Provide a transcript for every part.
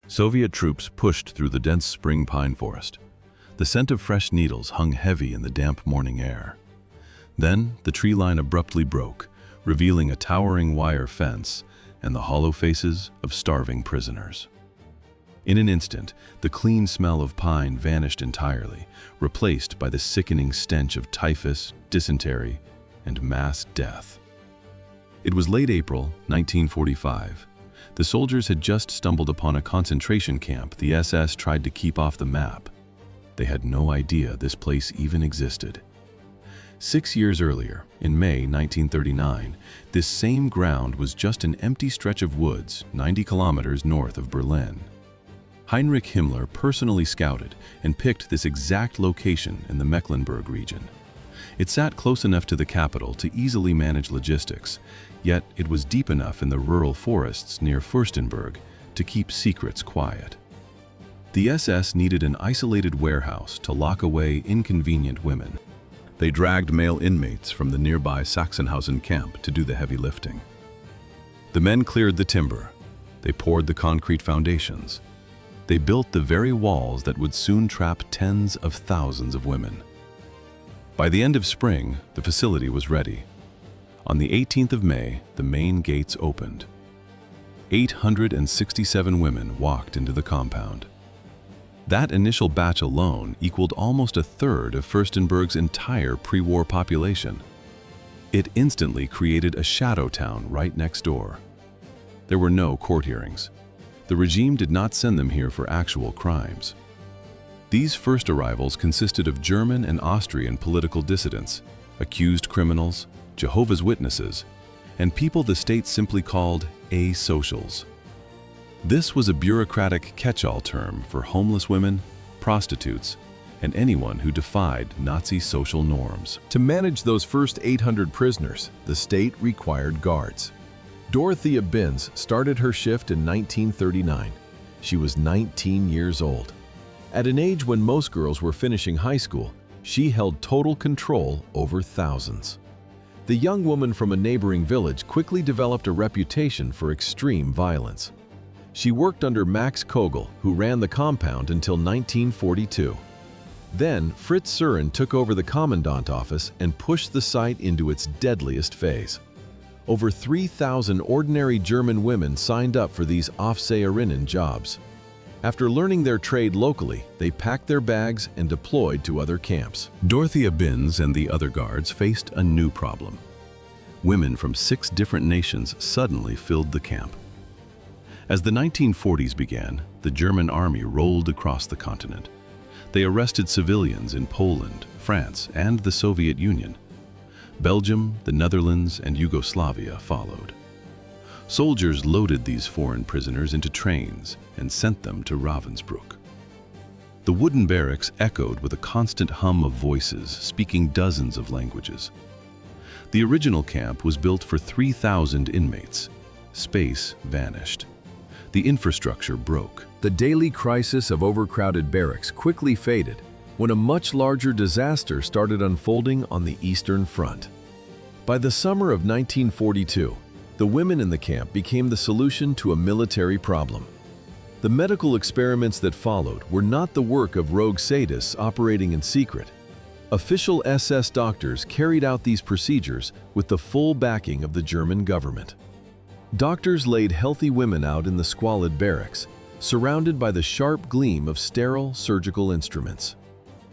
Soviet troops pushed through the dense spring pine forest. The scent of fresh needles hung heavy in the damp morning air. Then the tree line abruptly broke, revealing a towering wire fence and the hollow faces of starving prisoners. In an instant, the clean smell of pine vanished entirely, replaced by the sickening stench of typhus, dysentery, and mass death. It was late April 1945. The soldiers had just stumbled upon a concentration camp the SS tried to keep off the map. They had no idea this place even existed. 6 years earlier, in May 1939, this same ground was just an empty stretch of woods 90 kilometers north of Berlin. Heinrich Himmler personally scouted and picked this exact location in the Mecklenburg region. It sat close enough to the capital to easily manage logistics, yet it was deep enough in the rural forests near Fürstenberg to keep secrets quiet. The SS needed an isolated warehouse to lock away inconvenient women. They dragged male inmates from the nearby Sachsenhausen camp to do the heavy lifting. The men cleared the timber. They poured the concrete foundations. They built the very walls that would soon trap tens of thousands of women. By the end of spring, the facility was ready. On the 18th of May, the main gates opened. 867 women walked into the compound. That initial batch alone equaled almost a third of Fürstenberg's entire pre-war population. It instantly created a shadow town right next door. There were no court hearings. The regime did not send them here for actual crimes. These first arrivals consisted of German and Austrian political dissidents, accused criminals, Jehovah's Witnesses, and people the state simply called asocials. This was a bureaucratic catch-all term for homeless women, prostitutes, and anyone who defied Nazi social norms. To manage those first 800 prisoners, the state required guards. Dorothea Binz started her shift in 1939. She was 19 years old. At an age when most girls were finishing high school, she held total control over thousands. The young woman from a neighboring village quickly developed a reputation for extreme violence. She worked under Max Kogel, who ran the compound until 1942. Then, Fritz Surin took over the commandant office and pushed the site into its deadliest phase. Over 3,000 ordinary German women signed up for these Aufseherinnen jobs. After learning their trade locally, they packed their bags and deployed to other camps. Dorothea Binz and the other guards faced a new problem. Women from 6 different nations suddenly filled the camp. As the 1940s began, the German army rolled across the continent. They arrested civilians in Poland, France, and the Soviet Union. Belgium, the Netherlands, and Yugoslavia followed. Soldiers loaded these foreign prisoners into trains and sent them to Ravensbruck. The wooden barracks echoed with a constant hum of voices speaking dozens of languages. The original camp was built for 3,000 inmates. Space vanished. The infrastructure broke. The daily crisis of overcrowded barracks quickly faded when a much larger disaster started unfolding on the Eastern Front. By the summer of 1942, the women in the camp became the solution to a military problem. The medical experiments that followed were not the work of rogue sadists operating in secret. Official SS doctors carried out these procedures with the full backing of the German government. Doctors laid healthy women out in the squalid barracks, surrounded by the sharp gleam of sterile surgical instruments.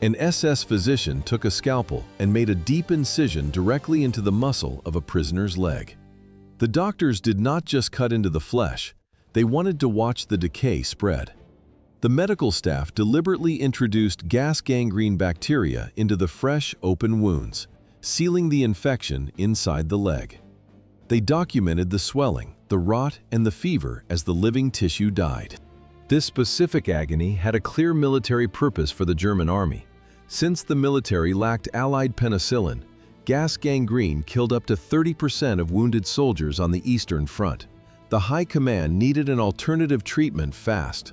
An SS physician took a scalpel and made a deep incision directly into the muscle of a prisoner's leg. The doctors did not just cut into the flesh, they wanted to watch the decay spread. The medical staff deliberately introduced gas gangrene bacteria into the fresh, open wounds, sealing the infection inside the leg. They documented the swelling, the rot, and the fever as the living tissue died. This specific agony had a clear military purpose for the German army. Since the military lacked Allied penicillin, gas gangrene killed up to 30% of wounded soldiers on the Eastern Front. The High Command needed an alternative treatment fast.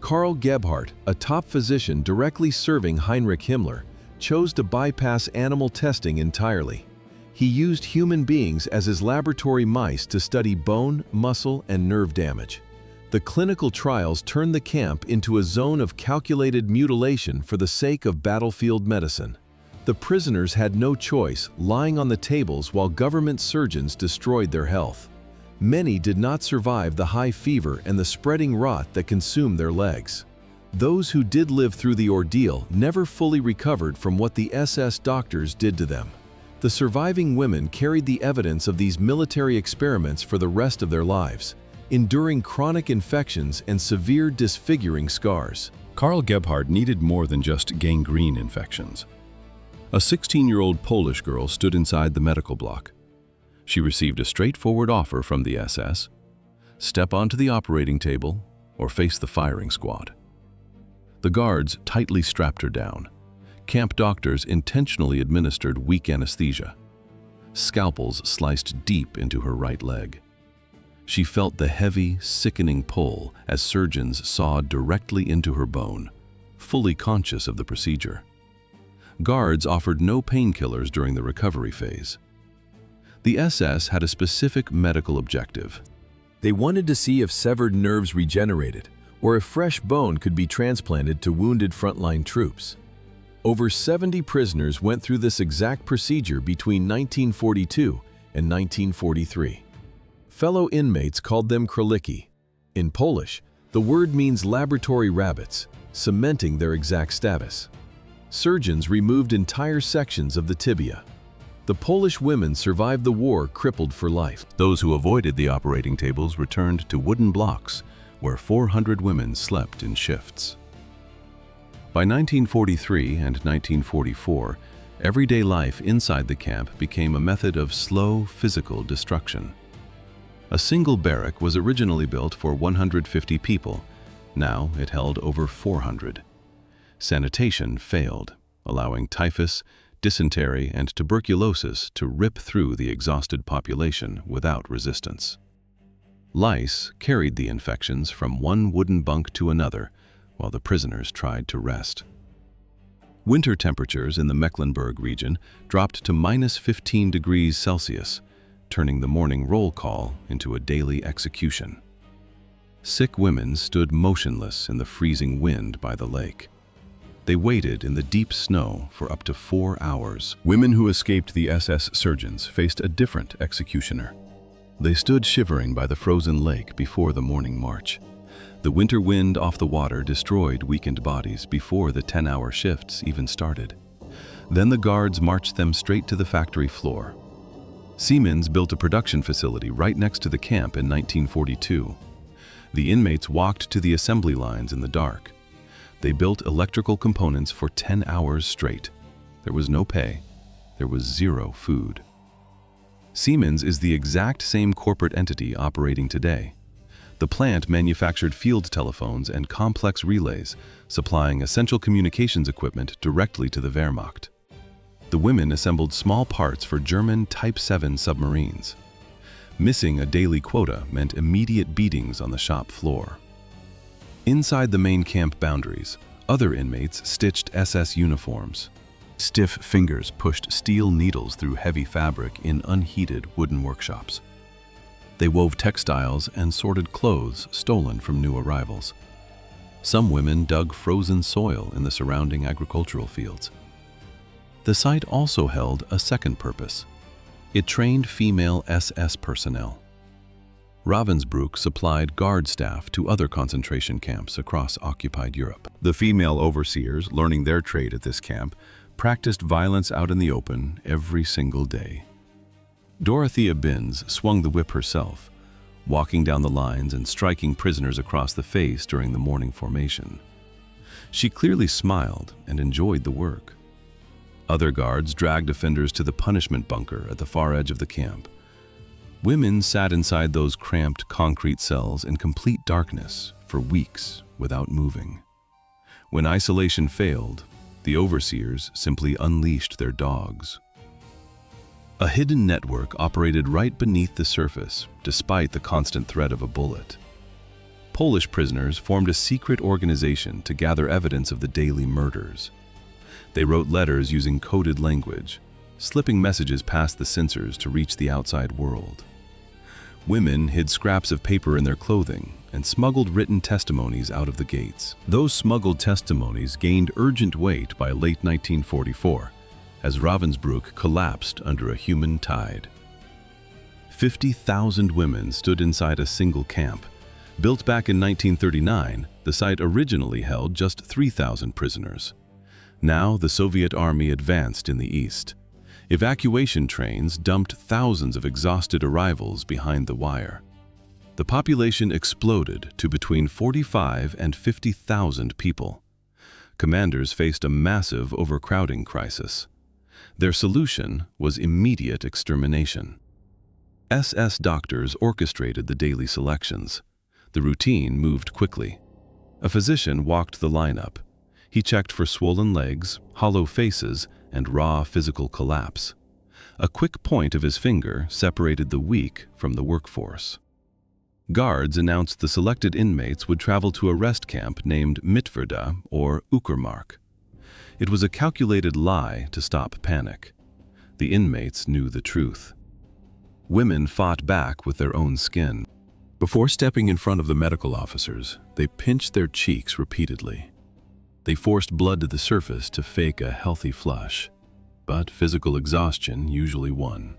Karl Gebhardt, a top physician directly serving Heinrich Himmler, chose to bypass animal testing entirely. He used human beings as his laboratory mice to study bone, muscle, and nerve damage. The clinical trials turned the camp into a zone of calculated mutilation for the sake of battlefield medicine. The prisoners had no choice, lying on the tables while government surgeons destroyed their health. Many did not survive the high fever and the spreading rot that consumed their legs. Those who did live through the ordeal never fully recovered from what the SS doctors did to them. The surviving women carried the evidence of these military experiments for the rest of their lives, enduring chronic infections and severe disfiguring scars. Karl Gebhardt needed more than just gangrene infections. A 16-year-old Polish girl stood inside the medical block. She received a straightforward offer from the SS: step onto the operating table or face the firing squad. The guards tightly strapped her down. Camp doctors intentionally administered weak anesthesia. Scalpels sliced deep into her right leg. She felt the heavy, sickening pull as surgeons sawed directly into her bone, fully conscious of the procedure. Guards offered no painkillers during the recovery phase. The SS had a specific medical objective. They wanted to see if severed nerves regenerated, or if fresh bone could be transplanted to wounded frontline troops. Over 70 prisoners went through this exact procedure between 1942 and 1943. Fellow inmates called them króliki. In Polish, the word means laboratory rabbits, cementing their exact status. Surgeons removed entire sections of the tibia. The Polish women survived the war crippled for life. Those who avoided the operating tables returned to wooden blocks, where 400 women slept in shifts. By 1943 and 1944, everyday life inside the camp became a method of slow physical destruction. A single barrack was originally built for 150 people. Now it held over 400. Sanitation failed, allowing typhus, dysentery, and tuberculosis to rip through the exhausted population without resistance. Lice carried the infections from one wooden bunk to another, while the prisoners tried to rest. Winter temperatures in the Mecklenburg region dropped to -15 degrees Celsius, turning the morning roll call into a daily execution. Sick women stood motionless in the freezing wind by the lake. They waited in the deep snow for up to 4 hours. Women who escaped the SS surgeons faced a different executioner. They stood shivering by the frozen lake before the morning march. The winter wind off the water destroyed weakened bodies before the 10-hour shifts even started. Then the guards marched them straight to the factory floor. Siemens built a production facility right next to the camp in 1942. The inmates walked to the assembly lines in the dark. They built electrical components for 10 hours straight. There was no pay. There was zero food. Siemens is the exact same corporate entity operating today. The plant manufactured field telephones and complex relays, supplying essential communications equipment directly to the Wehrmacht. The women assembled small parts for German Type 7 submarines. Missing a daily quota meant immediate beatings on the shop floor. Inside the main camp boundaries, other inmates stitched SS uniforms. Stiff fingers pushed steel needles through heavy fabric in unheated wooden workshops. They wove textiles and sorted clothes stolen from new arrivals. Some women dug frozen soil in the surrounding agricultural fields. The site also held a second purpose. It trained female SS personnel. Ravensbruck supplied guard staff to other concentration camps across occupied Europe. The female overseers, learning their trade at this camp, practiced violence out in the open every single day. Dorothea Binz swung the whip herself, walking down the lines and striking prisoners across the face during the morning formation. She clearly smiled and enjoyed the work. Other guards dragged offenders to the punishment bunker at the far edge of the camp. Women sat inside those cramped concrete cells in complete darkness for weeks without moving. When isolation failed, the overseers simply unleashed their dogs. A hidden network operated right beneath the surface, despite the constant threat of a bullet. Polish prisoners formed a secret organization to gather evidence of the daily murders. They wrote letters using coded language, slipping messages past the censors to reach the outside world. Women hid scraps of paper in their clothing and smuggled written testimonies out of the gates. Those smuggled testimonies gained urgent weight by late 1944, as Ravensbrück collapsed under a human tide. 50,000 women stood inside a single camp. Built back in 1939, the site originally held just 3,000 prisoners. Now the Soviet army advanced in the east. Evacuation trains dumped thousands of exhausted arrivals behind the wire. The population exploded to between 45 and 50,000 people. Commanders faced a massive overcrowding crisis. Their solution was immediate extermination. SS doctors orchestrated the daily selections. The routine moved quickly. A physician walked the lineup. He checked for swollen legs, hollow faces, and raw physical collapse. A quick point of his finger separated the weak from the workforce. Guards announced the selected inmates would travel to a rest camp named Mitverda or Uckermark. It was a calculated lie to stop panic. The inmates knew the truth. Women fought back with their own skin. Before stepping in front of the medical officers, they pinched their cheeks repeatedly. They forced blood to the surface to fake a healthy flush, but physical exhaustion usually won.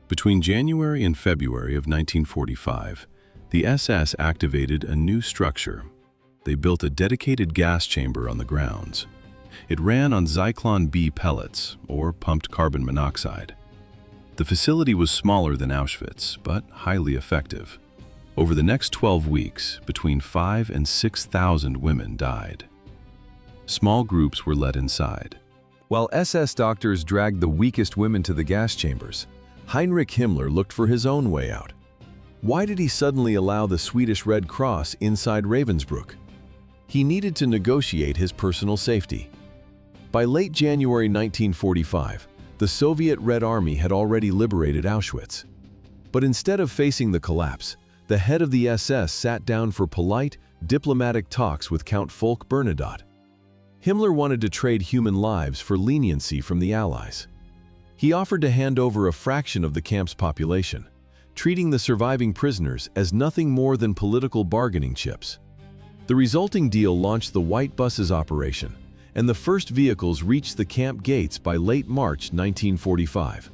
Between January and February of 1945, the SS activated a new structure. They built a dedicated gas chamber on the grounds. It ran on Zyklon B pellets, or pumped carbon monoxide. The facility was smaller than Auschwitz, but highly effective. Over the next 12 weeks, between 5,000 and 6,000 women died. Small groups were led inside. While SS doctors dragged the weakest women to the gas chambers, Heinrich Himmler looked for his own way out. Why did he suddenly allow the Swedish Red Cross inside Ravensbrück? He needed to negotiate his personal safety. By late January 1945, the Soviet Red Army had already liberated Auschwitz. But instead of facing the collapse, the head of the SS sat down for polite, diplomatic talks with Count Folke Bernadotte. Himmler wanted to trade human lives for leniency from the Allies. He offered to hand over a fraction of the camp's population, treating the surviving prisoners as nothing more than political bargaining chips. The resulting deal launched the White Buses operation, and the first vehicles reached the camp gates by late March 1945.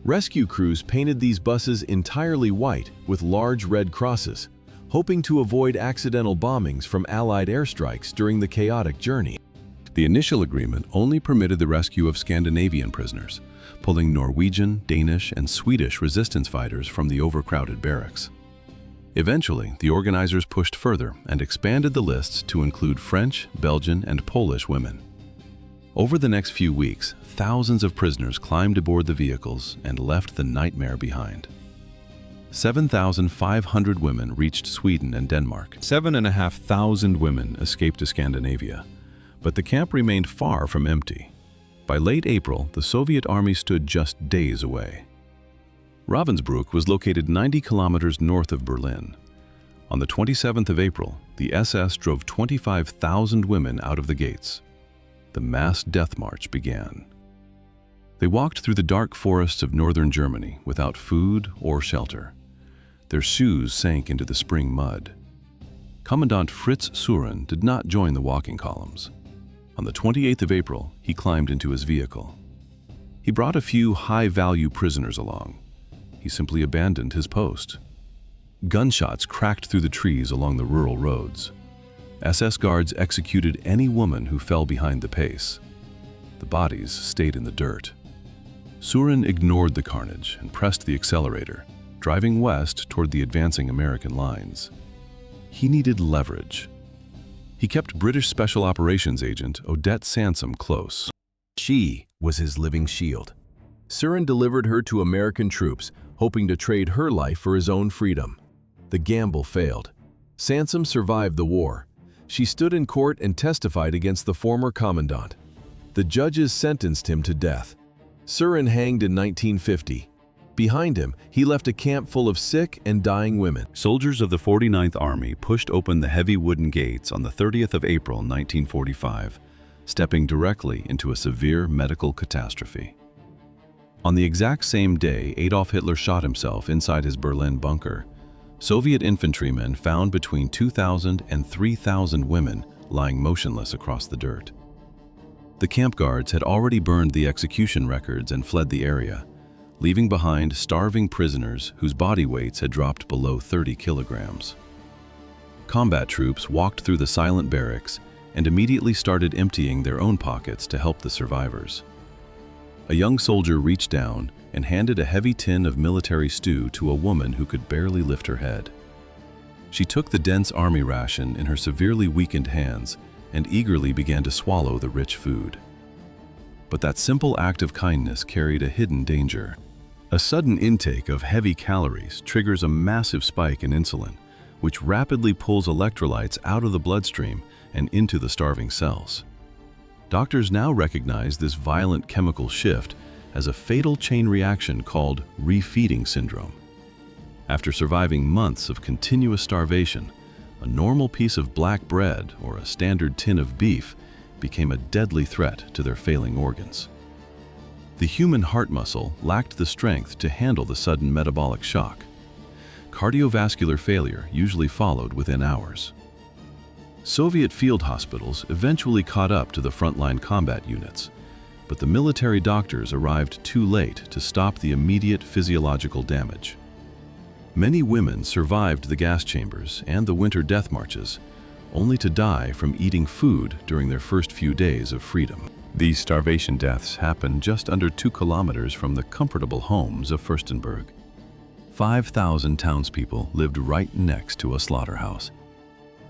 Rescue crews painted these buses entirely white with large red crosses, hoping to avoid accidental bombings from Allied airstrikes during the chaotic journey. The initial agreement only permitted the rescue of Scandinavian prisoners, pulling Norwegian, Danish, and Swedish resistance fighters from the overcrowded barracks. Eventually, the organizers pushed further and expanded the lists to include French, Belgian, and Polish women. Over the next few weeks, thousands of prisoners climbed aboard the vehicles and left the nightmare behind. 7,500 women reached Sweden and Denmark. 7,500 women escaped to Scandinavia, but the camp remained far from empty. By late April, the Soviet army stood just days away. Ravensbrück was located 90 kilometers north of Berlin. On the 27th of April, the SS drove 25,000 women out of the gates. The mass death march began. They walked through the dark forests of northern Germany without food or shelter. Their shoes sank into the spring mud. Commandant Fritz Suren did not join the walking columns. On the 28th of April, he climbed into his vehicle. He brought a few high-value prisoners along. He simply abandoned his post. Gunshots cracked through the trees along the rural roads. SS guards executed any woman who fell behind the pace. The bodies stayed in the dirt. Suren ignored the carnage and pressed the accelerator, driving west toward the advancing American lines. He needed leverage. He kept British Special Operations agent Odette Sansom close. She was his living shield. Suren delivered her to American troops, hoping to trade her life for his own freedom. The gamble failed. Sansom survived the war. She stood in court and testified against the former commandant. The judges sentenced him to death. Suren hanged in 1950. Behind him, he left a camp full of sick and dying women. Soldiers of the 49th Army pushed open the heavy wooden gates on the 30th of April 1945, stepping directly into a severe medical catastrophe. On the exact same day Adolf Hitler shot himself inside his Berlin bunker, Soviet infantrymen found between 2,000 and 3,000 women lying motionless across the dirt. The camp guards had already burned the execution records and fled the area, leaving behind starving prisoners whose body weights had dropped below 30 kilograms. Combat troops walked through the silent barracks and immediately started emptying their own pockets to help the survivors. A young soldier reached down and handed a heavy tin of military stew to a woman who could barely lift her head. She took the dense army ration in her severely weakened hands and eagerly began to swallow the rich food. But that simple act of kindness carried a hidden danger. A sudden intake of heavy calories triggers a massive spike in insulin, which rapidly pulls electrolytes out of the bloodstream and into the starving cells. Doctors now recognize this violent chemical shift as a fatal chain reaction called refeeding syndrome. After surviving months of continuous starvation, a normal piece of black bread or a standard tin of beef became a deadly threat to their failing organs. The human heart muscle lacked the strength to handle the sudden metabolic shock. Cardiovascular failure usually followed within hours. Soviet field hospitals eventually caught up to the frontline combat units, but the military doctors arrived too late to stop the immediate physiological damage. Many women survived the gas chambers and the winter death marches, only to die from eating food during their first few days of freedom. These starvation deaths happened just under 2 kilometers from the comfortable homes of Fürstenberg. 5,000 townspeople lived right next to a slaughterhouse.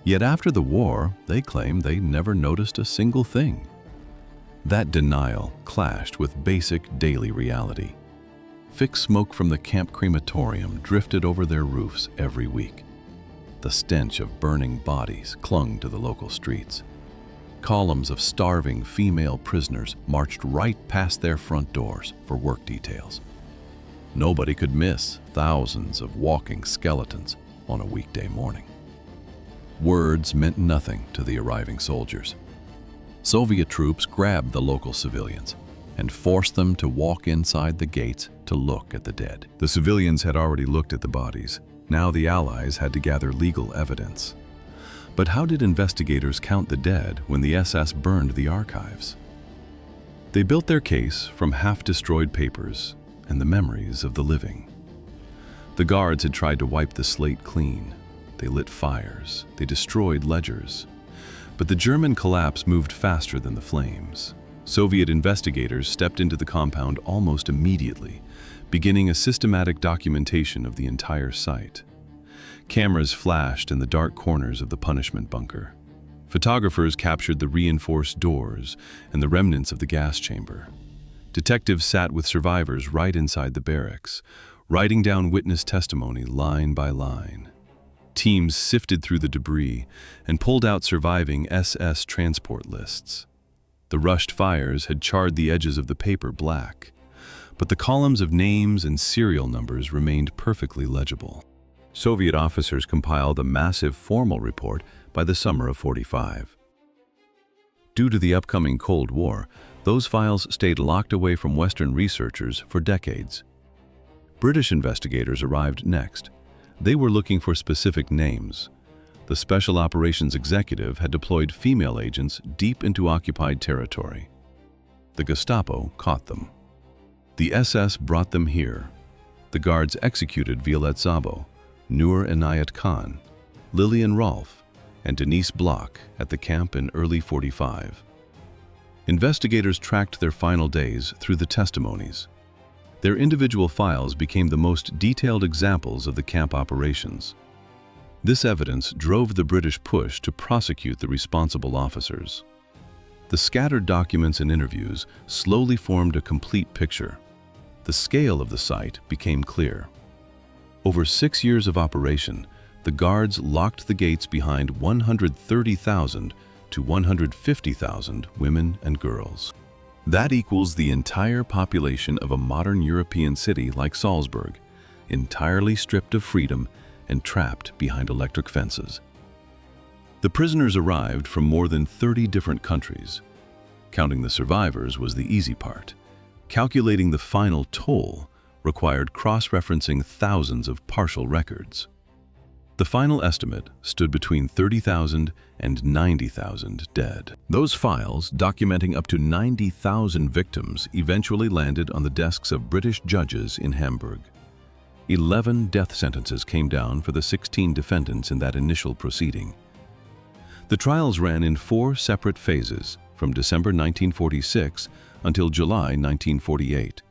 Yet after the war, they claim they never noticed a single thing. That denial clashed with basic daily reality. Thick smoke from the camp crematorium drifted over their roofs every week. The stench of burning bodies clung to the local streets. Columns of starving female prisoners marched right past their front doors for work details. Nobody could miss thousands of walking skeletons on a weekday morning. Words meant nothing to the arriving soldiers. Soviet troops grabbed the local civilians and forced them to walk inside the gates to look at the dead. The civilians had already looked at the bodies. Now the Allies had to gather legal evidence. But how did investigators count the dead when the SS burned the archives? They built their case from half-destroyed papers and the memories of the living. The guards had tried to wipe the slate clean. They lit fires. They destroyed ledgers. But the German collapse moved faster than the flames. Soviet investigators stepped into the compound almost immediately, beginning a systematic documentation of the entire site. Cameras flashed in the dark corners of the punishment bunker. Photographers captured the reinforced doors and the remnants of the gas chamber. Detectives sat with survivors right inside the barracks, writing down witness testimony line by line. Teams sifted through the debris and pulled out surviving SS transport lists. The rushed fires had charred the edges of the paper black, but the columns of names and serial numbers remained perfectly legible. Soviet officers compiled a massive formal report by the summer of '45. Due to the upcoming Cold War, those files stayed locked away from Western researchers for decades. British investigators arrived next. They were looking for specific names. The Special Operations Executive had deployed female agents deep into occupied territory. The Gestapo caught them. The SS brought them here. The guards executed Violet Szabo, Nur Inayat Khan, Lillian Rolfe, and Denise Bloch at the camp in early '45. Investigators tracked their final days through the testimonies. Their individual files became the most detailed examples of the camp operations. This evidence drove the British push to prosecute the responsible officers. The scattered documents and interviews slowly formed a complete picture. The scale of the site became clear. Over 6 years of operation, the guards locked the gates behind 130,000 to 150,000 women and girls. That equals the entire population of a modern European city like Salzburg, entirely stripped of freedom and trapped behind electric fences. The prisoners arrived from more than 30 different countries. Counting the survivors was the easy part. Calculating the final toll required cross-referencing thousands of partial records. The final estimate stood between 30,000 and 90,000 dead. Those files, documenting up to 90,000 victims, eventually landed on the desks of British judges in Hamburg. 11 death sentences came down for the 16 defendants in that initial proceeding. The trials ran in 4 separate phases, from December 1946 until July 1948.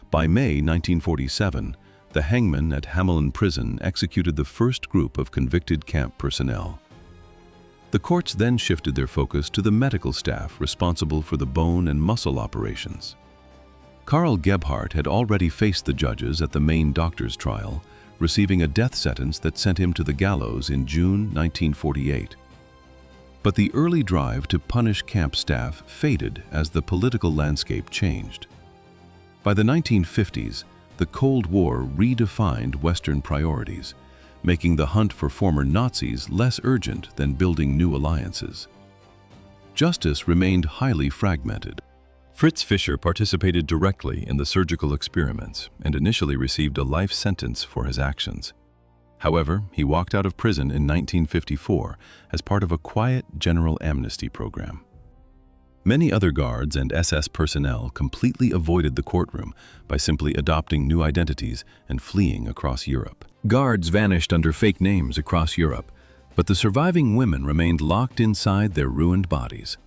By May 1947, the hangman at Hamelin Prison executed the first group of convicted camp personnel. The courts then shifted their focus to the medical staff responsible for the bone and muscle operations. Karl Gebhardt had already faced the judges at the main doctor's trial, receiving a death sentence that sent him to the gallows in June 1948. But the early drive to punish camp staff faded as the political landscape changed. By the 1950s, the Cold War redefined Western priorities, making the hunt for former Nazis less urgent than building new alliances. Justice remained highly fragmented. Fritz Fischer participated directly in the surgical experiments and initially received a life sentence for his actions. However, he walked out of prison in 1954 as part of a quiet general amnesty program. Many other guards and SS personnel completely avoided the courtroom by simply adopting new identities and fleeing across Europe. Guards vanished under fake names across Europe, but the surviving women remained locked inside their ruined bodies.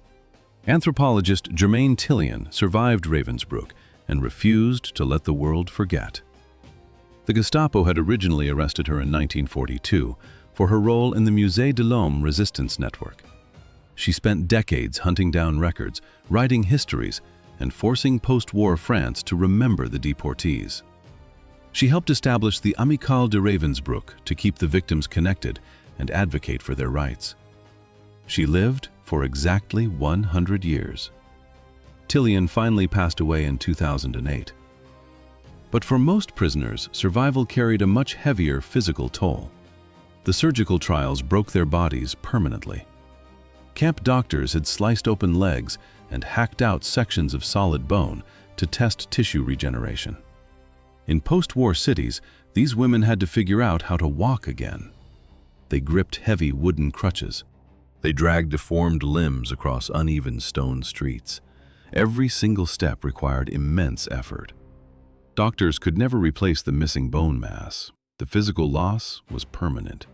Anthropologist Germaine Tillian survived Ravensbrück and refused to let the world forget. The Gestapo had originally arrested her in 1942 for her role in the Musée de l'Homme resistance network. She spent decades hunting down records, writing histories, and forcing post-war France to remember the deportees. She helped establish the Amicale de Ravensbrück to keep the victims connected and advocate for their rights. She lived for exactly 100 years. Tillian finally passed away in 2008. But for most prisoners, survival carried a much heavier physical toll. The surgical trials broke their bodies permanently. Camp doctors had sliced open legs and hacked out sections of solid bone to test tissue regeneration. In post-war cities, these women had to figure out how to walk again. They gripped heavy wooden crutches. They dragged deformed limbs across uneven stone streets. Every single step required immense effort. Doctors could never replace the missing bone mass. The physical loss was permanent.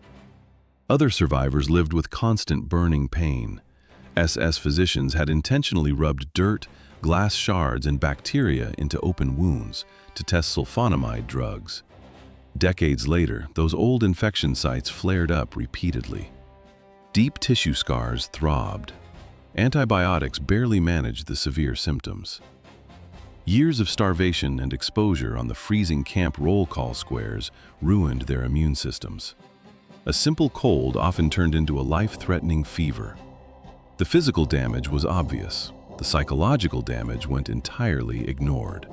Other survivors lived with constant burning pain. SS physicians had intentionally rubbed dirt, glass shards, and bacteria into open wounds to test sulfonamide drugs. Decades later, those old infection sites flared up repeatedly. Deep tissue scars throbbed. Antibiotics barely managed the severe symptoms. Years of starvation and exposure on the freezing camp roll call squares ruined their immune systems. A simple cold often turned into a life-threatening fever. The physical damage was obvious. The psychological damage went entirely ignored.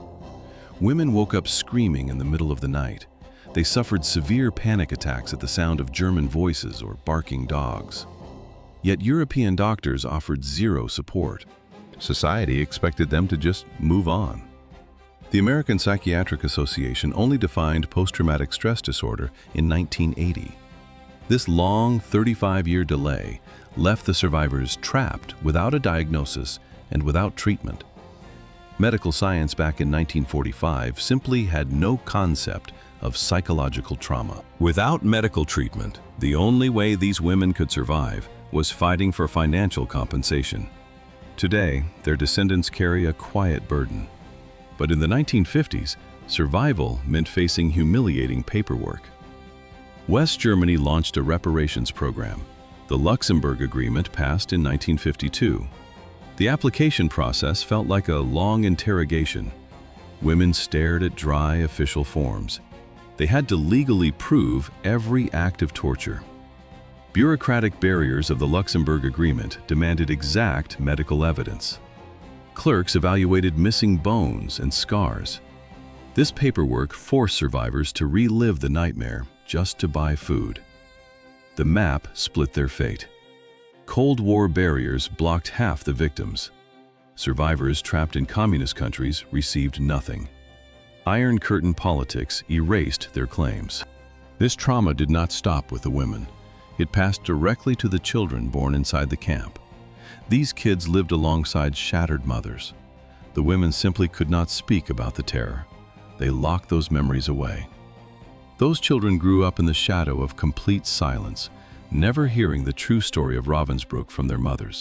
Women woke up screaming in the middle of the night. They suffered severe panic attacks at the sound of German voices or barking dogs. Yet European doctors offered zero support. Society expected them to just move on. The American Psychiatric Association only defined post-traumatic stress disorder in 1980. This long 35-year delay left the survivors trapped without a diagnosis and without treatment. Medical science back in 1945 simply had no concept of psychological trauma. Without medical treatment, the only way these women could survive was fighting for financial compensation. Today, their descendants carry a quiet burden. But in the 1950s, survival meant facing humiliating paperwork. West Germany launched a reparations program. The Luxembourg Agreement passed in 1952. The application process felt like a long interrogation. Women stared at dry official forms. They had to legally prove every act of torture. Bureaucratic barriers of the Luxembourg Agreement demanded exact medical evidence. Clerks evaluated missing bones and scars. This paperwork forced survivors to relive the nightmare just to buy food. The map split their fate. Cold War barriers blocked half the victims. Survivors trapped in communist countries received nothing. Iron Curtain politics erased their claims. This trauma did not stop with the women. It passed directly to the children born inside the camp. These kids lived alongside shattered mothers. The women simply could not speak about the terror. They locked those memories away. Those children grew up in the shadow of complete silence, never hearing the true story of Ravensbrück from their mothers.